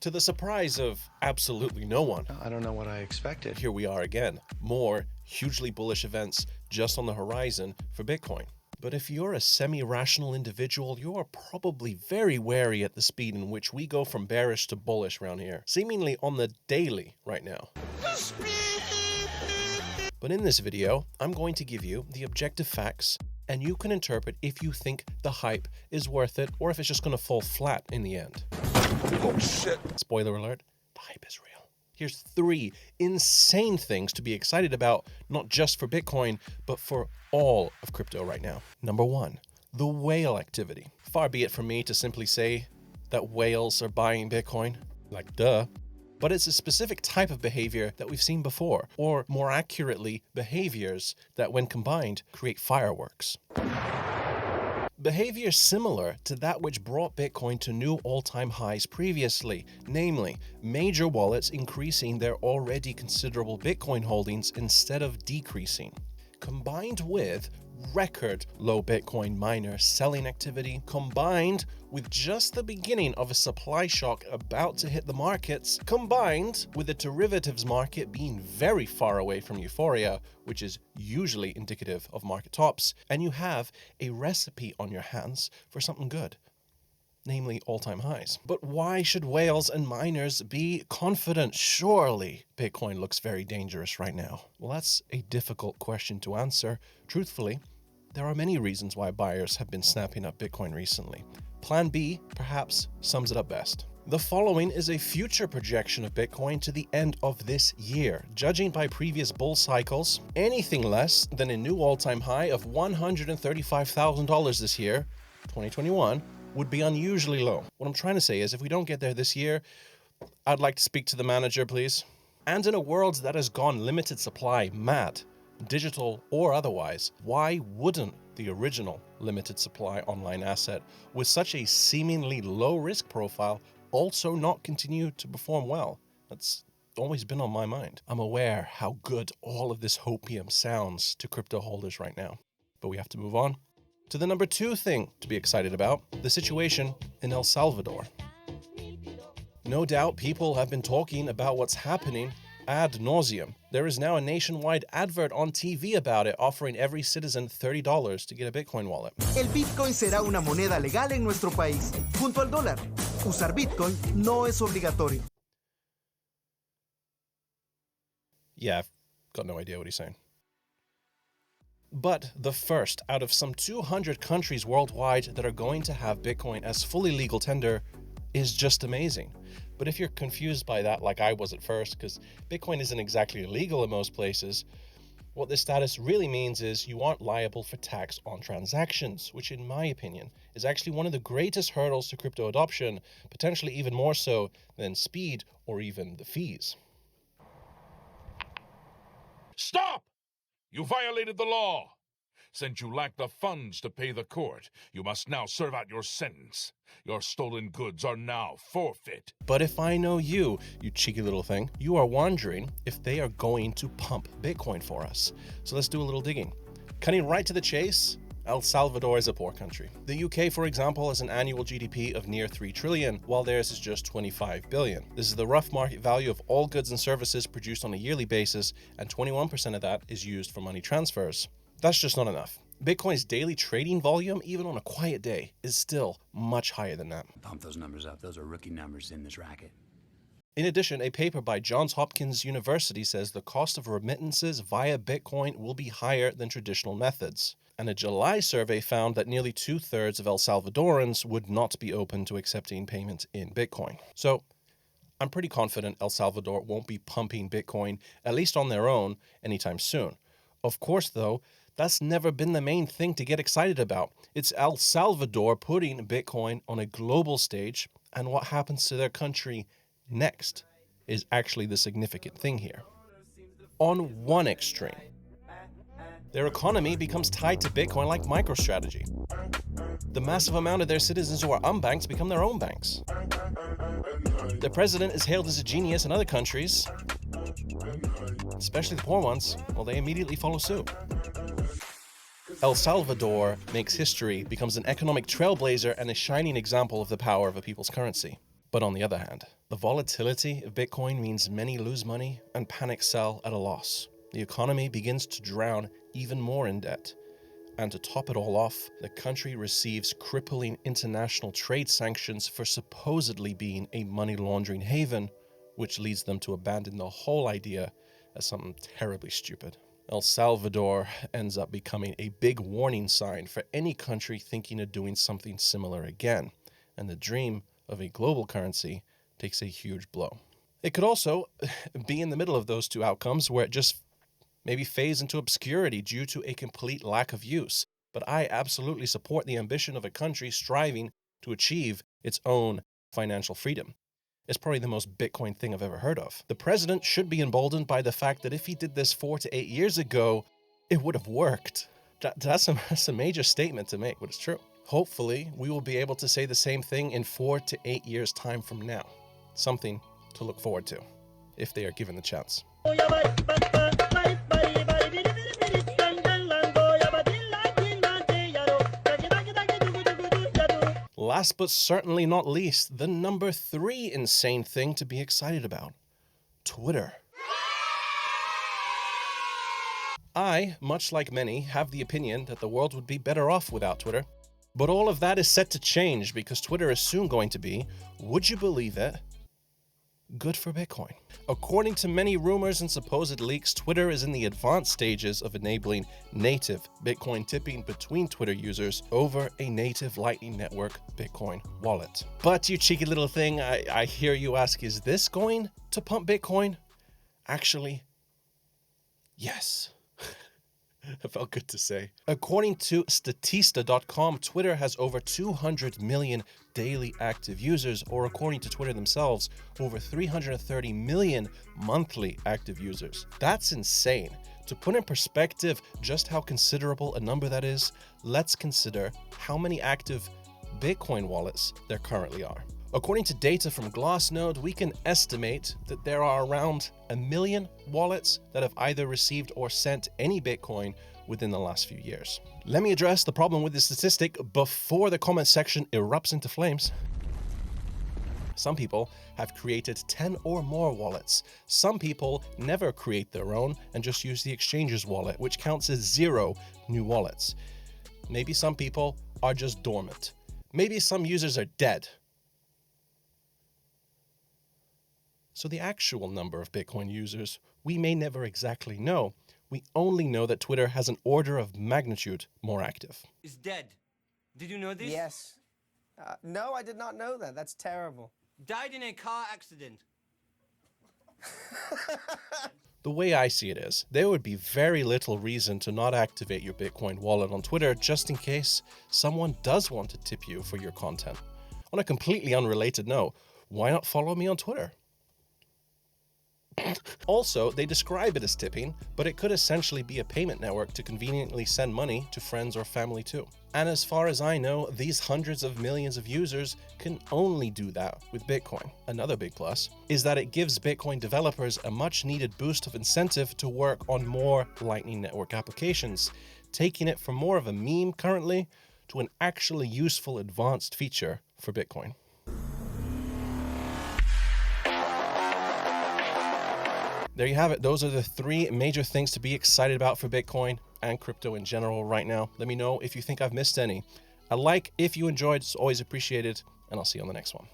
To the surprise of absolutely no one, I don't know what I expected. here we are again. More hugely bullish events just on the horizon for Bitcoin. But if you're a semi-rational individual, you're probably very wary at the speed in which we go from bearish to bullish around here, seemingly on the daily right now. But in this video, I'm going to give you the objective facts, and you can interpret if you think the hype is worth it or if it's just going to fall flat in the end. Oh shit. Spoiler alert, the hype is real. Here's 3 insane things to be excited about, not just for Bitcoin, but for all of crypto right now. Number 1, the whale activity. Far be it from me to simply say that whales are buying Bitcoin, like duh. But it's a specific type of behavior that we've seen before, or more accurately, behaviors that when combined create fireworks. Behavior similar to that which brought Bitcoin to new all-time highs previously, namely major wallets increasing their already considerable Bitcoin holdings instead of decreasing, combined with record low Bitcoin miner selling activity, combined with just the beginning of a supply shock about to hit the markets, combined with the derivatives market being very far away from euphoria, which is usually indicative of market tops, and you have a recipe on your hands for something good, namely all-time highs. But why should whales and miners be confident? Surely Bitcoin looks very dangerous right now. Well, that's a difficult question to answer. Truthfully, there are many reasons why buyers have been snapping up Bitcoin recently. Plan B perhaps sums it up best. The following is a future projection of Bitcoin to the end of this year. Judging by previous bull cycles, anything less than a new all-time high of $135,000 this year, 2021, would be unusually low. What I'm trying to say is if we don't get there this year, I'd like to speak to the manager, please. And in a world that has gone limited supply mad, digital or otherwise, why wouldn't the original limited supply online asset with such a seemingly low risk profile also not continue to perform well? That's always been on my mind. I'm aware how good all of this hopium sounds to crypto holders right now, but we have to move on to the number 2 thing to be excited about, the situation in El Salvador. No doubt people have been talking about what's happening ad nauseum. There is now a nationwide advert on TV about it, offering every citizen $30 to get a Bitcoin wallet. El Bitcoin será una moneda legal en nuestro país, junto al dólar. Usar Bitcoin no es obligatorio. Yeah, I've got no idea what he's saying. But the first out of some 200 countries worldwide that are going to have Bitcoin as fully legal tender is just amazing. But if you're confused by that, like I was at first, because Bitcoin isn't exactly illegal in most places, what this status really means is you aren't liable for tax on transactions, which in my opinion is actually one of the greatest hurdles to crypto adoption, potentially even more so than speed or even the fees. Stop! You violated the law. Since you lack the funds to pay the court, you must now serve out your sentence. Your stolen goods are now forfeit. But if I know you, you cheeky little thing, you are wondering if they are going to pump Bitcoin for us. So let's do a little digging. Cutting right to the chase, El Salvador is a poor country. The UK, for example, has an annual GDP of near 3 trillion, while theirs is just 25 billion. This is the rough market value of all goods and services produced on a yearly basis, and 21% of that is used for money transfers. That's just not enough. Bitcoin's daily trading volume, even on a quiet day, is still much higher than that. Pump those numbers up. Those are rookie numbers in this racket. In addition, a paper by Johns Hopkins University says the cost of remittances via Bitcoin will be higher than traditional methods. And a July survey found that nearly 2/3 of El Salvadorans would not be open to accepting payments in Bitcoin. So I'm pretty confident El Salvador won't be pumping Bitcoin, at least on their own, anytime soon. Of course, though, that's never been the main thing to get excited about. It's El Salvador putting Bitcoin on a global stage, and what happens to their country next is actually the significant thing here. On one extreme, their economy becomes tied to Bitcoin like MicroStrategy. The massive amount of their citizens who are unbanked become their own banks. The president is hailed as a genius in other countries, especially the poor ones, well, they immediately follow suit. El Salvador makes history, becomes an economic trailblazer, and a shining example of the power of a people's currency. But on the other hand, The volatility of Bitcoin means many lose money and panic sell at a loss. The economy begins to drown even more in debt. And to top it all off, the country receives crippling international trade sanctions for supposedly being a money laundering haven, which leads them to abandon the whole idea as something terribly stupid. El Salvador ends up becoming a big warning sign for any country thinking of doing something similar again, and the dream of a global currency takes a huge blow. It could also be in the middle of those two outcomes where it just maybe fades into obscurity due to a complete lack of use. But I absolutely support the ambition of a country striving to achieve its own financial freedom. It's probably the most Bitcoin thing I've ever heard of. The president should be emboldened by the fact that if he did this 4 to 8 years ago, it would have worked. That's a major statement to make, but it's true. Hopefully, we will be able to say the same thing in 4 to 8 years' time from now. Something to look forward to, if they are given the chance. Last but certainly not least, the number 3 insane thing to be excited about: Twitter. I, much like many, have the opinion that the world would be better off without Twitter. But all of that is set to change because Twitter is soon going to be, would you believe it, good for Bitcoin. According to many rumors and supposed leaks, Twitter is in the advanced stages of enabling native Bitcoin tipping between Twitter users over a native Lightning Network Bitcoin wallet. But you cheeky little thing, I hear you ask, is this going to pump Bitcoin? Actually, yes. It felt good to say. According to Statista.com, Twitter has over 200 million daily active users, or according to Twitter themselves, over 330 million monthly active users. That's insane. To put in perspective just how considerable a number that is, let's consider how many active Bitcoin wallets there currently are. According to data from Glassnode, we can estimate that there are around 1 million wallets that have either received or sent any Bitcoin within the last few years. Let me address the problem with this statistic before the comment section erupts into flames. Some people have created 10 or more wallets. Some people never create their own and just use the exchange's wallet, which counts as 0 new wallets. Maybe some people are just dormant. Maybe some users are dead. So the actual number of Bitcoin users, we may never exactly know. We only know that Twitter has an order of magnitude more active. Is dead. Did you know this? Yes. No, I did not know that. That's terrible. Died in a car accident. The way I see it is, there would be very little reason to not activate your Bitcoin wallet on Twitter just in case someone does want to tip you for your content. On a completely unrelated note, why not follow me on Twitter? Also, they describe it as tipping, but it could essentially be a payment network to conveniently send money to friends or family too. And as far as I know, these hundreds of millions of users can only do that with Bitcoin. Another big plus is that it gives Bitcoin developers a much needed boost of incentive to work on more Lightning Network applications, taking it from more of a meme currently to an actually useful advanced feature for Bitcoin. There you have it. Those are the 3 major things to be excited about for Bitcoin and crypto in general right now. Let me know if you think I've missed any. A like if you enjoyed is always appreciated, and I'll see you on the next one.